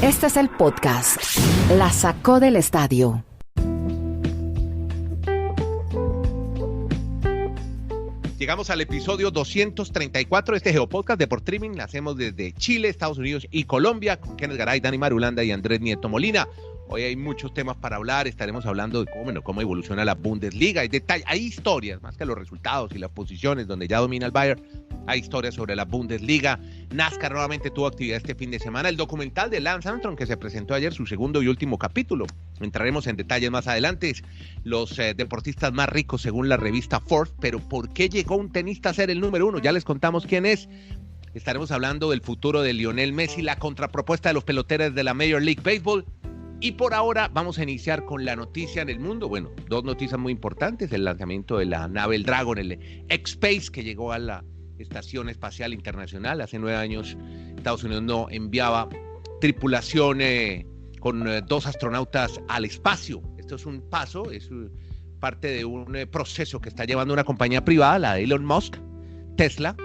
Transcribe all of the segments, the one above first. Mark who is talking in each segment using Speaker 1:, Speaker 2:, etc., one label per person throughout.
Speaker 1: Este es el podcast La Sacó del Estadio.
Speaker 2: Llegamos al episodio 234 de este Geopodcast de Por Streaming. Lo hacemos desde Chile, Estados Unidos y Colombia con Kenneth Garay, Dani Marulanda y Andrés Nieto Molina. Hoy hay muchos temas para hablar. Estaremos hablando de cómo evoluciona la Bundesliga. Hay historias, más que los resultados y las posiciones donde ya domina el Bayern. Hay historias sobre la Bundesliga. NASCAR nuevamente tuvo actividad este fin de semana. El documental de Lance Armstrong que se presentó ayer, su segundo y último capítulo. Entraremos en detalles más adelante. Los deportistas más ricos según la revista Forbes. Pero ¿por qué llegó un tenista a ser el número uno? Ya les contamos quién es. Estaremos hablando del futuro de Lionel Messi, la contrapropuesta de los peloteros de la Major League Baseball. Y por ahora vamos a iniciar con la noticia en el mundo. Bueno, dos noticias muy importantes. El lanzamiento de la nave El Dragon, el X-Space, que llegó a la Estación Espacial Internacional. Hace 9 años Estados Unidos no enviaba tripulación con 2 astronautas al espacio. Esto es un paso, es parte de un proceso que está llevando una compañía privada, la de Elon Musk. Tesla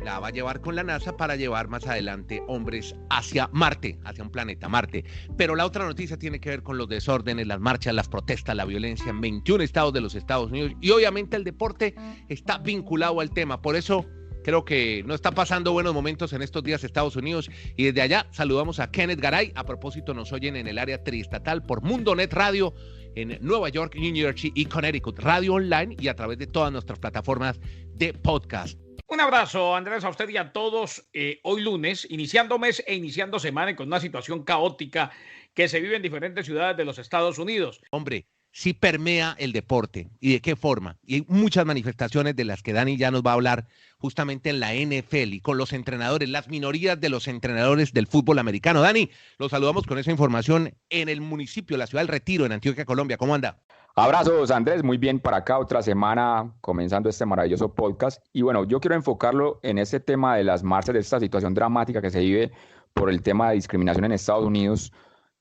Speaker 2: la va a llevar con la NASA para llevar más adelante hombres hacia Marte, hacia un planeta Marte. Pero la otra noticia tiene que ver con los desórdenes, las marchas, las protestas, la violencia en 21 estados de los Estados Unidos. Y obviamente el deporte está vinculado al tema. Por eso creo que no está pasando buenos momentos en estos días Estados Unidos. Y desde allá saludamos a Kenneth Garay. A propósito, nos oyen en el área triestatal por Mundonet Radio en Nueva York, New Jersey y Connecticut, radio online y a través de todas nuestras plataformas de podcast.
Speaker 3: Un abrazo, Andrés, a usted y a todos. Hoy lunes, iniciando mes e iniciando semana y con una situación caótica que se vive en diferentes ciudades de los Estados Unidos.
Speaker 2: Hombre, sí permea el deporte. ¿Y de qué forma? Y hay muchas manifestaciones de las que Dani ya nos va a hablar justamente en la NFL y con los entrenadores, las minorías de los entrenadores del fútbol americano. Dani, los saludamos con esa información en el municipio, la ciudad del Retiro, en Antioquia, Colombia. ¿Cómo anda?
Speaker 4: Abrazos, Andrés, muy bien para acá, otra semana comenzando este maravilloso podcast. Y bueno, yo quiero enfocarlo en este tema de las marchas, de esta situación dramática que se vive por el tema de discriminación en Estados Unidos,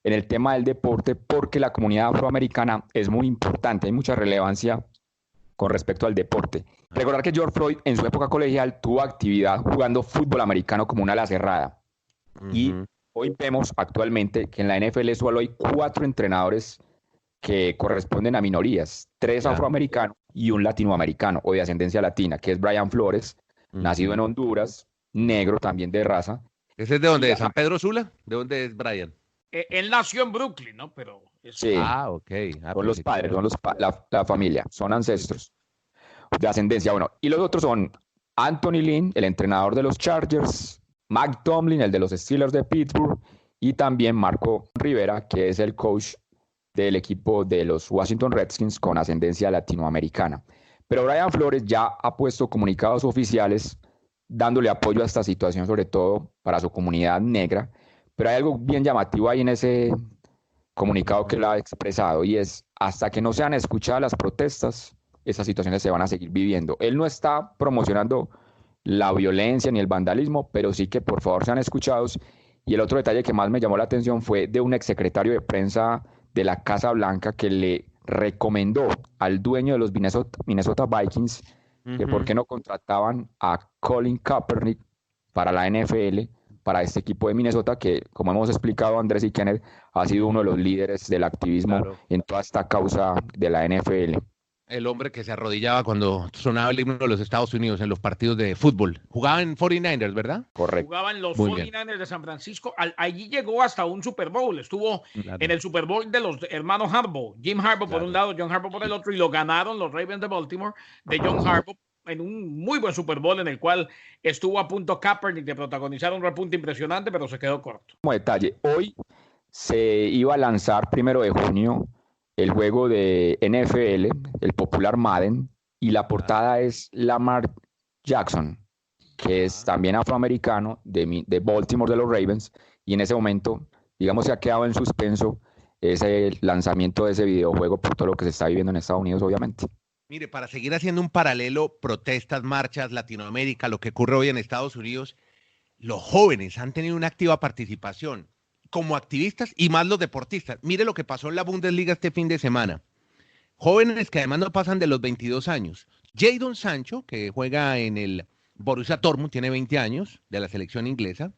Speaker 4: en el tema del deporte, porque la comunidad afroamericana es muy importante, hay mucha relevancia con respecto al deporte. Recordar que George Floyd en su época colegial tuvo actividad jugando fútbol americano como una ala cerrada. Y hoy vemos actualmente que en la NFL solo hay 4 entrenadores que corresponden a minorías, 3 afroamericanos y un latinoamericano o de ascendencia latina, que es Brian Flores, nacido en Honduras, negro también de raza.
Speaker 2: ¿Ese es de dónde? ¿De San Pedro Sula? ¿De dónde es Brian?
Speaker 3: Él nació en Brooklyn, ¿no? Pero
Speaker 4: sí,
Speaker 2: ok.
Speaker 4: Son los padres, son la familia, son ancestros de ascendencia. Bueno, y los otros son Anthony Lynn, el entrenador de los Chargers, Mike Tomlin, el de los Steelers de Pittsburgh, y también Marco Rivera, que es el coach del equipo de los Washington Redskins con ascendencia latinoamericana. Pero Brian Flores ya ha puesto comunicados oficiales dándole apoyo a esta situación, sobre todo para su comunidad negra. Pero hay algo bien llamativo ahí en ese comunicado que él ha expresado, y es: hasta que no sean escuchadas las protestas, esas situaciones se van a seguir viviendo. Él no está promocionando la violencia ni el vandalismo, pero sí que por favor sean escuchados. Y el otro detalle que más me llamó la atención fue de un exsecretario de prensa de la Casa Blanca que le recomendó al dueño de los Minnesota Vikings que por qué no contrataban a Colin Kaepernick para la NFL, para este equipo de Minnesota, que, como hemos explicado Andrés y Kenneth, ha sido uno de los líderes del activismo en toda esta causa de la NFL.
Speaker 2: El hombre que se arrodillaba cuando sonaba el himno de los Estados Unidos en los partidos de fútbol. Jugaba en 49ers, ¿verdad?
Speaker 4: Correcto.
Speaker 3: Jugaban los 49ers de San Francisco. Allí llegó hasta un Super Bowl. Estuvo en el Super Bowl de los hermanos Harbaugh. Jim Harbaugh por un lado, John Harbaugh por el otro, y lo ganaron los Ravens de Baltimore de John Harbaugh en un muy buen Super Bowl en el cual estuvo a punto Kaepernick de protagonizar un repunte impresionante, pero se quedó corto.
Speaker 4: Como detalle, hoy se iba a lanzar 1 de junio el juego de NFL, el popular Madden, y la portada es Lamar Jackson, que es también afroamericano, de Baltimore, de los Ravens, y en ese momento, digamos, se ha quedado en suspenso ese lanzamiento de ese videojuego por todo lo que se está viviendo en Estados Unidos, obviamente.
Speaker 2: Mire, para seguir haciendo un paralelo, protestas, marchas, Latinoamérica, lo que ocurre hoy en Estados Unidos, los jóvenes han tenido una activa participación como activistas y más los deportistas. Mire lo que pasó en la Bundesliga este fin de semana. Jóvenes que además no pasan de los 22 años. Jadon Sancho, que juega en el Borussia Dortmund, tiene 20 años, de la selección inglesa,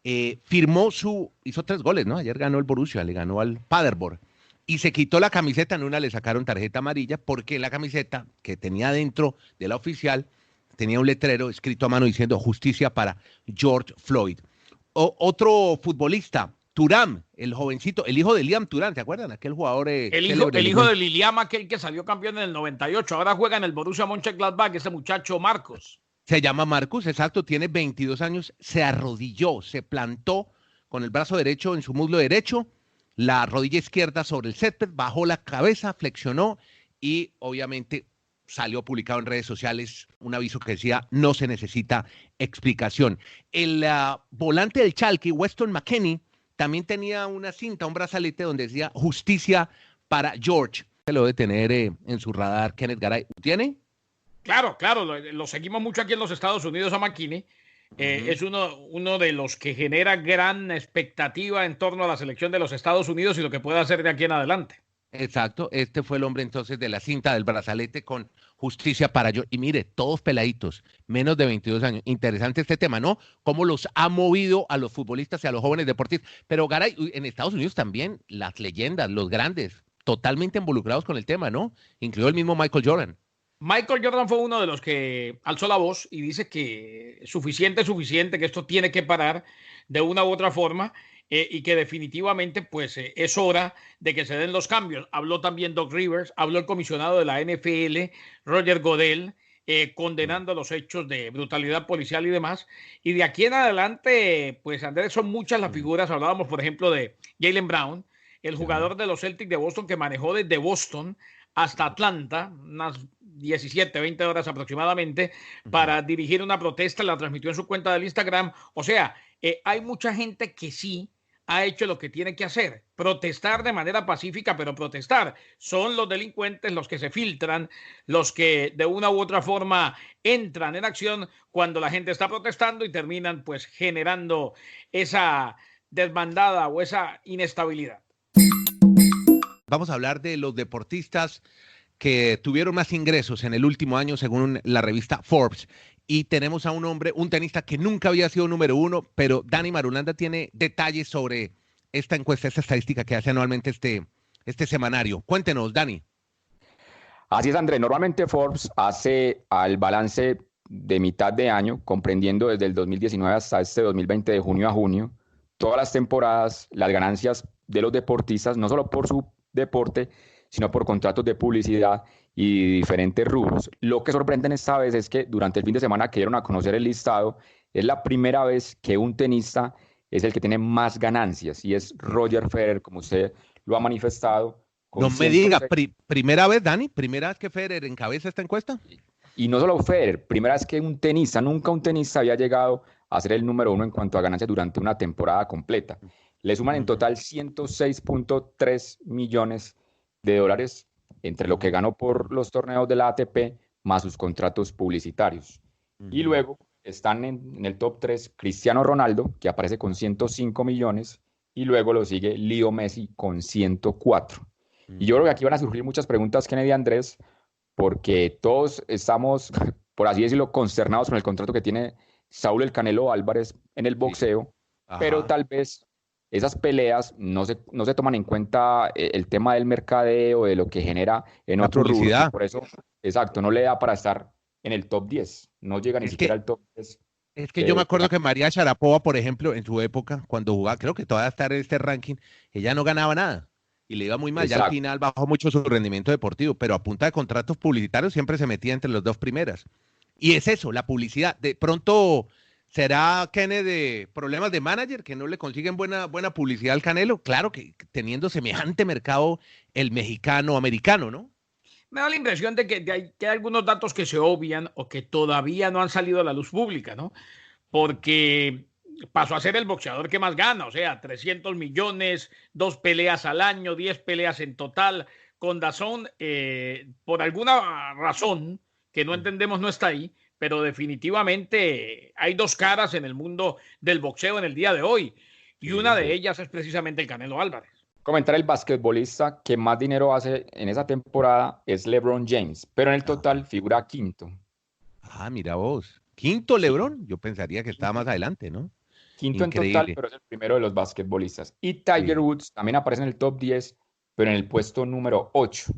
Speaker 2: hizo 3 goles, ¿no? Ayer ganó el Borussia, le ganó al Paderborn. Y se quitó la camiseta, en una le sacaron tarjeta amarilla, porque la camiseta que tenía dentro de la oficial tenía un letrero escrito a mano diciendo justicia para George Floyd. Otro futbolista, Thuram, el jovencito, el hijo de Liam Thuram, ¿se acuerdan? Aquel jugador
Speaker 3: el hijo de Liliama, aquel que salió campeón en el 98, ahora juega en el Borussia Mönchengladbach, ese muchacho Marcos.
Speaker 2: Se llama Marcus, exacto, tiene 22 años, se arrodilló, se plantó con el brazo derecho en su muslo derecho, la rodilla izquierda sobre el césped, bajó la cabeza, flexionó y obviamente salió publicado en redes sociales un aviso que decía no se necesita explicación. El volante del Schalke, Weston McKennie, también tenía una cinta, un brazalete donde decía justicia para George. Se lo debe tener en su radar Kenneth Garay. ¿Tiene?
Speaker 3: Claro, lo seguimos mucho aquí en los Estados Unidos a McKennie. Es uno de los que genera gran expectativa en torno a la selección de los Estados Unidos y lo que puede hacer de aquí en adelante.
Speaker 2: Exacto, este fue el hombre entonces de la cinta del brazalete con justicia para yo. Y mire, todos peladitos, menos de 22 años. Interesante este tema, ¿no? Cómo los ha movido a los futbolistas y a los jóvenes deportistas. Pero Garay, en Estados Unidos también las leyendas, los grandes, totalmente involucrados con el tema, ¿no? Incluido el mismo Michael Jordan.
Speaker 3: Michael Jordan fue uno de los que alzó la voz y dice que suficiente, que esto tiene que parar de una u otra forma y que definitivamente pues es hora de que se den los cambios. Habló también Doc Rivers, habló el comisionado de la NFL, Roger Goodell, condenando los hechos de brutalidad policial y demás. Y de aquí en adelante, pues Andrés, son muchas las figuras. Hablábamos, por ejemplo, de Jaylen Brown, el jugador de los Celtics de Boston que manejó desde Boston hasta Atlanta, unas 17, 20 horas aproximadamente, para dirigir una protesta, la transmitió en su cuenta del Instagram. O sea, hay mucha gente que sí ha hecho lo que tiene que hacer, protestar de manera pacífica, pero protestar. Son los delincuentes los que se filtran, los que de una u otra forma entran en acción cuando la gente está protestando y terminan pues generando esa desbandada o esa inestabilidad.
Speaker 2: Vamos a hablar de los deportistas que tuvieron más ingresos en el último año según la revista Forbes. Y tenemos a un hombre, un tenista que nunca había sido número 1, pero Dani Marulanda tiene detalles sobre esta encuesta, esta estadística que hace anualmente este semanario. Cuéntenos, Dani.
Speaker 4: Así es, Andrés. Normalmente Forbes hace al balance de mitad de año, comprendiendo desde el 2019 hasta este 2020, de junio a junio, todas las temporadas, las ganancias de los deportistas, no solo por su deporte, sino por contratos de publicidad y diferentes rubros. Lo que sorprende en esta vez es que durante el fin de semana que dieron a conocer el listado, es la primera vez que un tenista es el que tiene más ganancias, y es Roger Federer, como usted lo ha manifestado.
Speaker 2: No me diga, primera vez, Dani, primera vez que Federer encabeza esta encuesta.
Speaker 4: Y no solo Federer, primera vez que un tenista, nunca un tenista había llegado a ser el número 1 en cuanto a ganancias durante una temporada completa. Le suman en total 106.3 millones de dólares entre lo que ganó por los torneos de la ATP más sus contratos publicitarios. Y luego están en el top 3 Cristiano Ronaldo, que aparece con 105 millones, y luego lo sigue Leo Messi con 104. Y yo creo que aquí van a surgir muchas preguntas, Kennedy, Andrés, porque todos estamos, por así decirlo, consternados con el contrato que tiene Saúl El Canelo Álvarez en el boxeo, pero tal vez esas peleas no se toman en cuenta el tema del mercadeo, de lo que genera en otro rubro. Por eso, exacto, no le da para estar en el top 10. No llega ni siquiera al top 10.
Speaker 2: Es que yo me acuerdo que María Sharapova, por ejemplo, en su época, cuando jugaba, creo que todavía está en este ranking, ella no ganaba nada y le iba muy mal. Exacto. Ya al final bajó mucho su rendimiento deportivo, pero a punta de contratos publicitarios siempre se metía entre las 2 primeras. Y es eso, la publicidad. De pronto... ¿Será Kennedy de problemas de manager que no le consiguen buena publicidad al Canelo? Claro que teniendo semejante mercado el mexicano-americano, ¿no?
Speaker 3: Me da la impresión de que hay algunos datos que se obvian o que todavía no han salido a la luz pública, ¿no? Porque pasó a ser el boxeador que más gana, o sea, 300 millones, 2 peleas al año, 10 peleas en total. Con DAZN, por alguna razón que no entendemos, no está ahí. Pero definitivamente hay 2 caras en el mundo del boxeo en el día de hoy. Y una de ellas es precisamente el Canelo Álvarez.
Speaker 4: Comentar el basquetbolista que más dinero hace en esa temporada es LeBron James, pero en el total figura quinto.
Speaker 2: Mira vos. ¿Quinto LeBron? Yo pensaría que estaba más adelante, ¿no?
Speaker 4: Quinto
Speaker 2: Increíble.
Speaker 4: en total, pero es el primero de los basquetbolistas. Y Tiger Woods también aparece en el top 10, pero en el puesto número 8.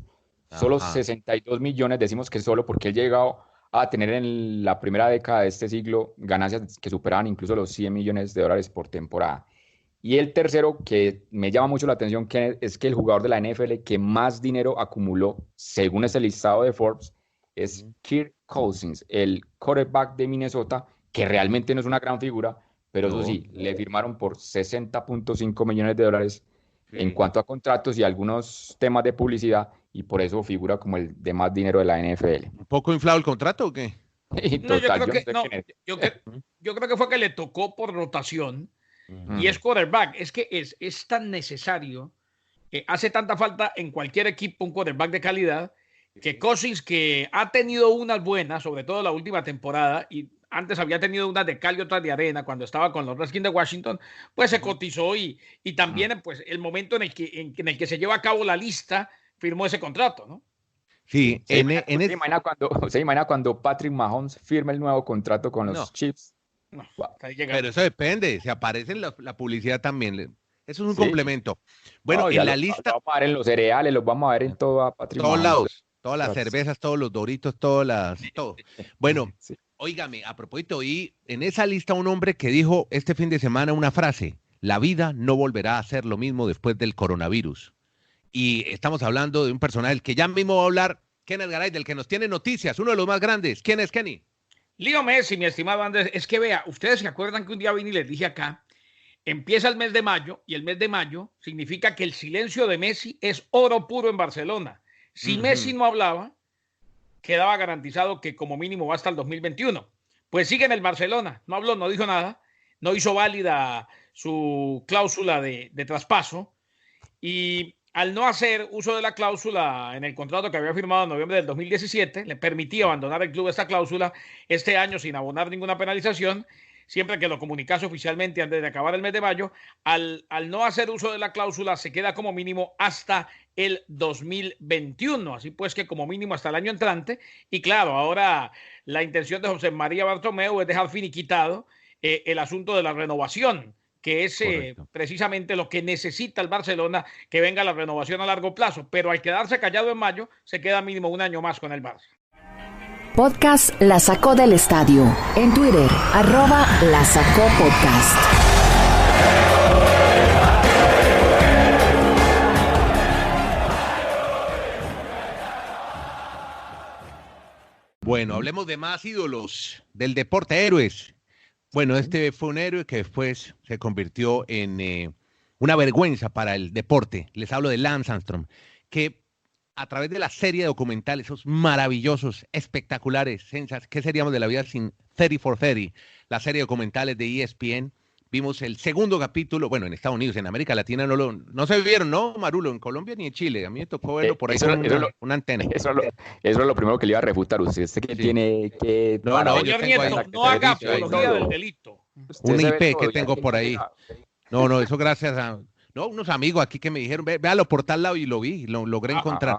Speaker 4: Solo 62 millones, decimos que solo porque él llegado a tener en la primera década de este siglo ganancias que superaban incluso los 100 millones de dólares por temporada. Y el tercero, que me llama mucho la atención, que es que el jugador de la NFL que más dinero acumuló, según este listado de Forbes, es Kirk Cousins, el quarterback de Minnesota, que realmente no es una gran figura, pero eso sí, le firmaron por 60.5 millones de dólares en cuanto a contratos y algunos temas de publicidad, y por eso figura como el de más dinero de la NFL.
Speaker 2: ¿Un poco inflado el contrato o qué?
Speaker 3: No, yo creo que fue que le tocó por rotación y es quarterback. Es que es tan necesario, hace tanta falta en cualquier equipo un quarterback de calidad, que Cousins, que ha tenido unas buenas, sobre todo la última temporada, y antes había tenido unas de cal y otras de arena cuando estaba con los Redskins de Washington, pues se cotizó y también pues el momento en el que se lleva a cabo la lista, firmó ese contrato, ¿no?
Speaker 2: Sí,
Speaker 4: ¿Se imagina cuando Patrick Mahomes firme el nuevo contrato con los Chiefs?
Speaker 3: No,
Speaker 2: pero eso depende, se aparece en la publicidad también. Eso es un complemento. Bueno, en la lista...
Speaker 4: Los vamos a ver en los cereales, los vamos a ver en todo Patrick
Speaker 2: todos
Speaker 4: Mahomes.
Speaker 2: lados, todas las cervezas, todos los Doritos, todo. Bueno, óigame, a propósito, oí en esa lista un hombre que dijo este fin de semana una frase: la vida no volverá a ser lo mismo después del coronavirus. Y estamos hablando de un personaje que ya mismo va a hablar, Kenneth Garay, del que nos tiene noticias, uno de los más grandes. ¿Quién es, Kenny?
Speaker 3: Leo Messi, mi estimado Andrés. Es que vea, ustedes se acuerdan que un día vine y les dije acá, empieza el mes de mayo, y el mes de mayo significa que el silencio de Messi es oro puro en Barcelona. Si Messi no hablaba, quedaba garantizado que como mínimo va hasta el 2021. Pues sigue en el Barcelona, no habló, no dijo nada, no hizo válida su cláusula de traspaso, y al no hacer uso de la cláusula en el contrato que había firmado en noviembre del 2017, le permitía abandonar el club esta cláusula este año sin abonar ninguna penalización, siempre que lo comunicase oficialmente antes de acabar el mes de mayo. Al no hacer uso de la cláusula, se queda como mínimo hasta el 2021, así pues que como mínimo hasta el año entrante. Y claro, ahora la intención de José María Bartomeu es dejar finiquitado el asunto de la renovación, que es precisamente lo que necesita el Barcelona, que venga la renovación a largo plazo, pero al quedarse callado en mayo, se queda mínimo un año más con el Barça.
Speaker 1: Podcast La Sacó del Estadio. En Twitter, @La Sacó Podcast.
Speaker 2: Bueno, hablemos de más ídolos del deporte, héroes. Bueno, este fue un héroe que después se convirtió en una vergüenza para el deporte. Les hablo de Lance Armstrong, que a través de la serie documental, esos maravillosos, espectaculares, ¿qué seríamos de la vida sin 30 for 30? La serie de documentales de ESPN. Vimos el segundo capítulo, bueno, en Estados Unidos, en América Latina no se vieron, ¿no, Marulo? En Colombia ni en Chile. A mí me tocó verlo por ahí con una antena.
Speaker 4: Eso es lo primero que le iba a refutar. Usted que tiene que...
Speaker 3: Yo Nieto, no haga apología del delito.
Speaker 2: Un IP que tengo por ahí. No, eso gracias a unos amigos aquí que me dijeron, véalo por tal lado, y lo vi, lo logré encontrar.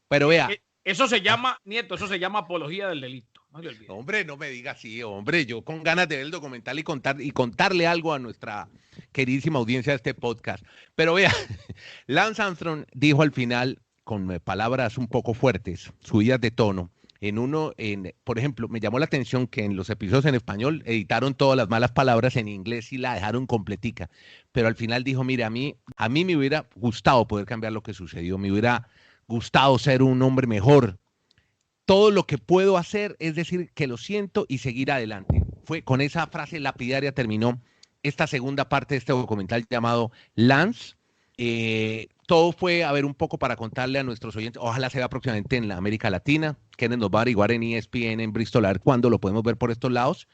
Speaker 2: Pero vea.
Speaker 3: Eso se llama, Nieto, apología del delito. No le olvides.
Speaker 2: Hombre, no me diga así, hombre. Yo con ganas de ver el documental y contarle algo a nuestra queridísima audiencia de este podcast. Pero vea, Lance Armstrong dijo al final, con palabras un poco fuertes, subidas de tono, por ejemplo, me llamó la atención que en los episodios en español editaron todas las malas palabras en inglés y la dejaron completica. Pero al final dijo, mire, a mí me hubiera gustado poder cambiar lo que sucedió, me hubiera gustado ser un hombre mejor. Todo lo que puedo hacer es decir que lo siento y seguir adelante. Fue con esa frase lapidaria terminó esta segunda parte de este documental llamado Lance. Todo fue a ver un poco para contarle a nuestros oyentes, ojalá se vea próximamente en la América Latina. Kenneth nos va a averiguar en ESPN en Bristol a ver cuándo lo podemos ver por estos lados.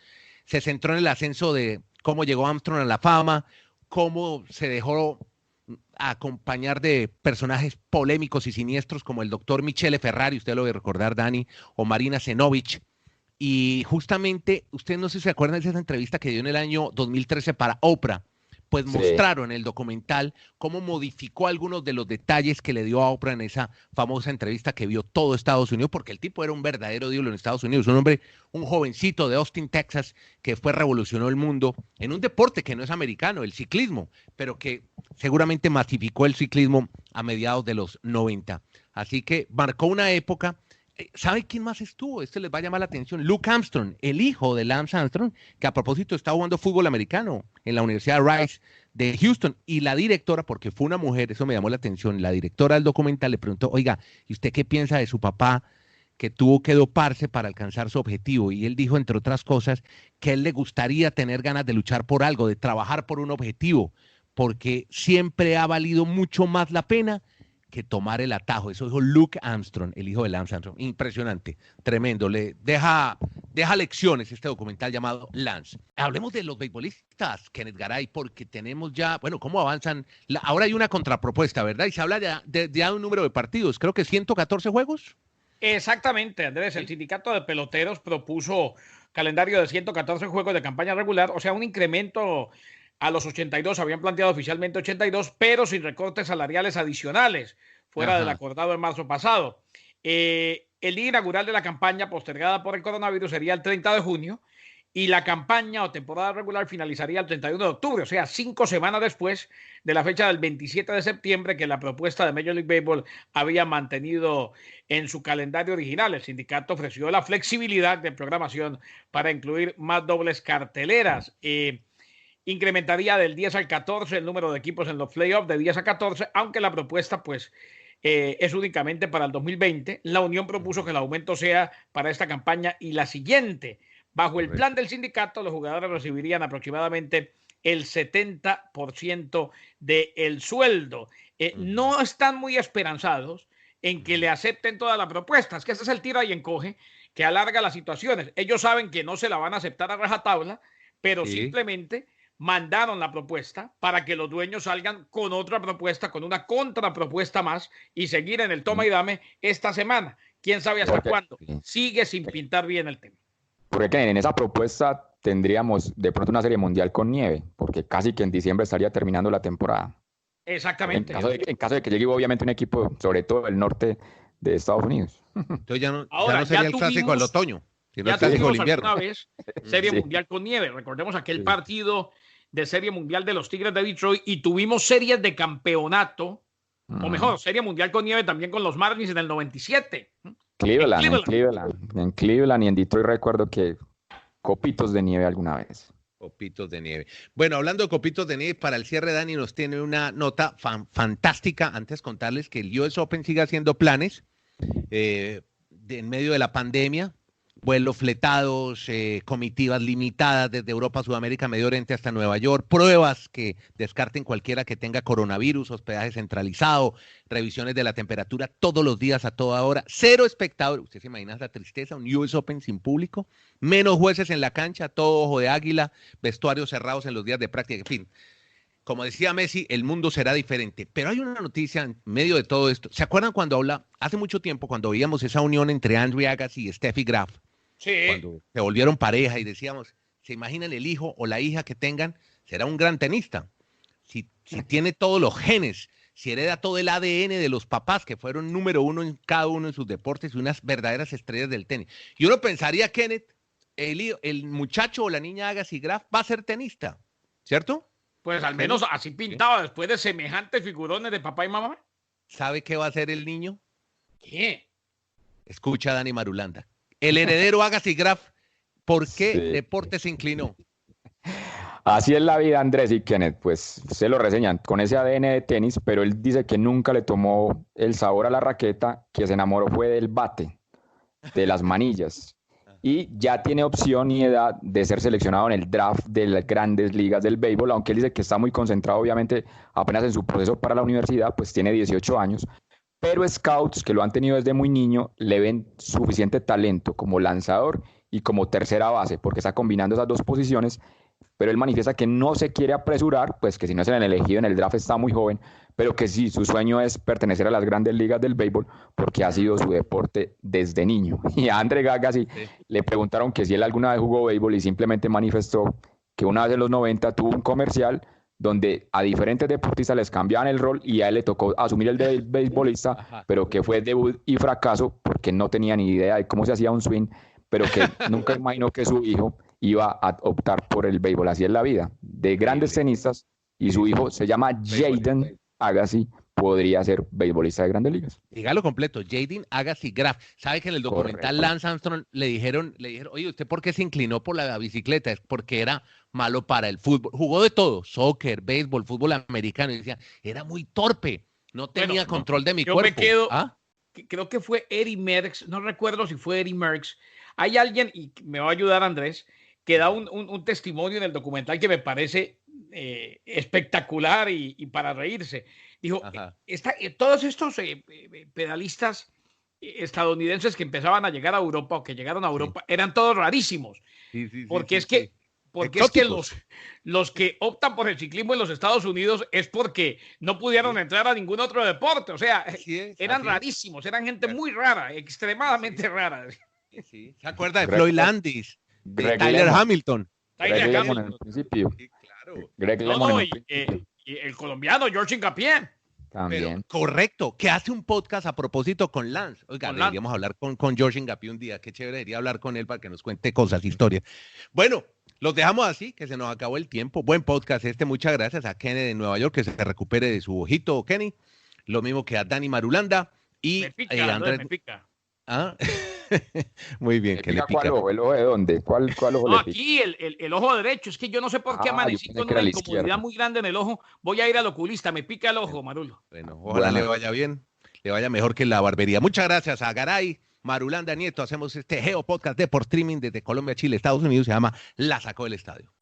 Speaker 2: Se centró en el ascenso de cómo llegó Armstrong a la fama, cómo se dejó acompañar de personajes polémicos y siniestros como el doctor Michele Ferrari, usted lo debe recordar, Dani, o Marina Zenovich. Y justamente, usted no sé si se acuerdan de esa entrevista que dio en el año 2013 para Oprah, pues mostraron en el documental cómo modificó algunos de los detalles que le dio a Oprah en esa famosa entrevista que vio todo Estados Unidos, porque el tipo era un verdadero ídolo en Estados Unidos, un hombre, un jovencito de Austin, Texas, que fue revolucionó el mundo en un deporte que no es americano, el ciclismo, pero que seguramente masificó el ciclismo a mediados de los 90. Así que marcó una época. ¿Sabe quién más estuvo? Este les va a llamar la atención. Luke Armstrong, el hijo de Lance Armstrong, que a propósito está jugando fútbol americano en la Universidad Rice de Houston. Y la directora, porque fue una mujer, eso me llamó la atención, la directora del documental le preguntó, oiga, ¿y usted qué piensa de su papá que tuvo que doparse para alcanzar su objetivo? Y él dijo, entre otras cosas, que a él le gustaría tener ganas de luchar por algo, de trabajar por un objetivo, porque siempre ha valido mucho más la pena que tomar el atajo. Eso dijo Luke Armstrong, el hijo de Lance Armstrong. Impresionante, tremendo. Le deja lecciones este documental llamado Lance. Hablemos de los beisbolistas, Kenneth Garay, porque tenemos ya, bueno, cómo avanzan. Ahora hay una contrapropuesta, ¿verdad? Y se habla de un número de partidos, creo que 114 juegos.
Speaker 3: Exactamente, Andrés. El sindicato de peloteros propuso calendario de 114 juegos de campaña regular, o sea, un incremento a los 82, habían planteado oficialmente 82, pero sin recortes salariales adicionales, fuera del acordado en marzo pasado. El día inaugural de la campaña postergada por el coronavirus sería el 30 de junio y la campaña o temporada regular finalizaría el 31 de octubre, o sea, 5 semanas después de la fecha del 27 de septiembre que la propuesta de Major League Baseball había mantenido en su calendario original. El sindicato ofreció la flexibilidad de programación para incluir más dobles carteleras. Incrementaría del 10 al 14 el número de equipos en los playoffs, de 10 a 14, aunque la propuesta pues es únicamente para el 2020. La Unión propuso que el aumento sea para esta campaña y la siguiente. Bajo el plan del sindicato, los jugadores recibirían aproximadamente el 70% del sueldo. No están muy esperanzados en que le acepten todas las propuestas, que ese es el tira y encoge que alarga las situaciones. Ellos saben que no se la van a aceptar a rajatabla, pero simplemente mandaron la propuesta para que los dueños salgan con otra propuesta, con una contrapropuesta más y seguir en el toma y dame esta semana. ¿Quién sabe hasta cuándo? Sigue sin pintar bien el tema.
Speaker 4: Porque en esa propuesta tendríamos de pronto una serie mundial con nieve, porque casi que en diciembre estaría terminando la temporada.
Speaker 3: Exactamente.
Speaker 4: En caso de que llegue obviamente un equipo, sobre todo el norte de Estados Unidos.
Speaker 2: Entonces ya no sería el clásico del otoño, sino el clásico del invierno.
Speaker 3: Alguna vez serie mundial con nieve. Recordemos aquel partido de serie mundial de los Tigres de Detroit y tuvimos series de campeonato, o mejor, serie mundial con nieve también con los Marlins en el 97.
Speaker 4: En Cleveland y en Detroit recuerdo que copitos de nieve alguna vez.
Speaker 2: Copitos de nieve. Bueno, hablando de copitos de nieve, para el cierre Dani nos tiene una nota fantástica. Antes contarles que el US Open sigue haciendo planes en medio de la pandemia. Vuelos fletados, comitivas limitadas desde Europa, Sudamérica, Medio Oriente hasta Nueva York, pruebas que descarten cualquiera que tenga coronavirus, hospedaje centralizado, revisiones de la temperatura todos los días a toda hora, 0 espectadores. ¿Usted se imagina esa tristeza? Un US Open sin público, menos jueces en la cancha, todo ojo de águila, vestuarios cerrados en los días de práctica, en fin. Como decía Messi, el mundo será diferente. Pero hay una noticia en medio de todo esto. ¿Se acuerdan hace mucho tiempo, cuando veíamos esa unión entre Andre Agassi y Steffi Graf?
Speaker 3: Sí.
Speaker 2: Cuando se volvieron pareja y decíamos, ¿se imaginan el hijo o la hija que tengan? Será un gran tenista. Si tiene todos los genes, si hereda todo el ADN de los papás que fueron número uno en cada uno de sus deportes y unas verdaderas estrellas del tenis. Y uno pensaría, Kenneth, el muchacho o la niña Agassi Graf va a ser tenista, ¿cierto?
Speaker 3: Pues al menos así pintado, después de semejantes figurones de papá y mamá.
Speaker 2: ¿Sabe qué va a hacer el niño?
Speaker 3: ¿Qué?
Speaker 2: Escucha a Dani Marulanda. El heredero Agassi Graf, ¿por qué deporte se inclinó?
Speaker 4: Así es la vida, Andrés y Kenneth, pues se lo reseñan con ese ADN de tenis, pero él dice que nunca le tomó el sabor a la raqueta, que se enamoró fue del bate, de las manillas, y ya tiene opción y edad de ser seleccionado en el draft de las grandes ligas del béisbol, aunque él dice que está muy concentrado obviamente apenas en su proceso para la universidad, pues tiene 18 años, pero scouts que lo han tenido desde muy niño le ven suficiente talento como lanzador y como tercera base, porque está combinando esas dos posiciones, pero él manifiesta que no se quiere apresurar, pues que si no es el elegido en el draft está muy joven, pero que sí, su sueño es pertenecer a las grandes ligas del béisbol porque ha sido su deporte desde niño. Y a Andre Agassi le preguntaron que si él alguna vez jugó béisbol y simplemente manifestó que una vez en los 90 tuvo un comercial donde a diferentes deportistas les cambiaban el rol y a él le tocó asumir el de beisbolista,
Speaker 2: Ajá.
Speaker 4: pero que fue debut y fracaso porque no tenía ni idea de cómo se hacía un swing, pero que nunca imaginó que su hijo iba a optar por el béisbol. Así es la vida de grandes tenistas, y su hijo se llama Jaden Agassi, podría ser beisbolista de Grandes Ligas.
Speaker 2: Dígalo completo, Jaden Agassi Graf. ¿Sabe que en el documental
Speaker 4: Correcto.
Speaker 2: Lance Armstrong le dijeron, oye, ¿usted por qué se inclinó por la bicicleta? Es porque era malo para el fútbol. Jugó de todo, soccer, béisbol, fútbol americano. Y decía, era muy torpe, no tenía control de mi
Speaker 3: yo
Speaker 2: cuerpo.
Speaker 3: Me quedo,
Speaker 2: ¿Ah?
Speaker 3: creo que fue Eddie Merckx, no recuerdo si fue Eddie Merckx. Hay alguien, y me va a ayudar Andrés, que da un testimonio en el documental que me parece espectacular y para reírse. Dijo, todos estos pedalistas estadounidenses que empezaban a llegar a Europa o que llegaron a Europa eran todos rarísimos. Porque es que los que optan por el ciclismo en los Estados Unidos es porque no pudieron entrar a ningún otro deporte. O sea, eran rarísimos, eran gente muy rara, extremadamente rara.
Speaker 2: ¿Se acuerda de Floyd Landis? De Tyler Hamilton.
Speaker 4: Greg Lemon en el principio.
Speaker 2: Sí, claro.
Speaker 4: Greg Lemon en el principio.
Speaker 3: Y el colombiano George Hincapié.
Speaker 4: También.
Speaker 2: Pero, correcto, que hace un podcast a propósito con Lance. Oiga, deberíamos hablar con George Hincapié un día. Qué chévere, debería hablar con él para que nos cuente cosas, historias. Bueno, los dejamos así, que se nos acabó el tiempo. Buen podcast este. Muchas gracias a Kenny de Nueva York, que se recupere de su ojito, Kenny. Lo mismo que a Dani Marulanda. Y
Speaker 3: me pica,
Speaker 2: Andrés.
Speaker 3: Me pica.
Speaker 2: ¿Ah? Muy bien, que le pica.
Speaker 4: ¿Cuál ojo? ¿El ojo de dónde? ¿Cuál ojo
Speaker 3: No,
Speaker 4: le pica?
Speaker 3: aquí el ojo derecho. Es que yo no sé por qué amanecí con una incomodidad muy grande en el ojo. Voy a ir al oculista. Me pica el ojo, Marulo.
Speaker 2: Bueno, ojalá le vaya bien. Le vaya mejor que en la barbería. Muchas gracias a Garay, Marulanda, Nieto. Hacemos este Geo Podcast de por streaming desde Colombia, Chile, Estados Unidos. Se llama La Sacó del Estadio.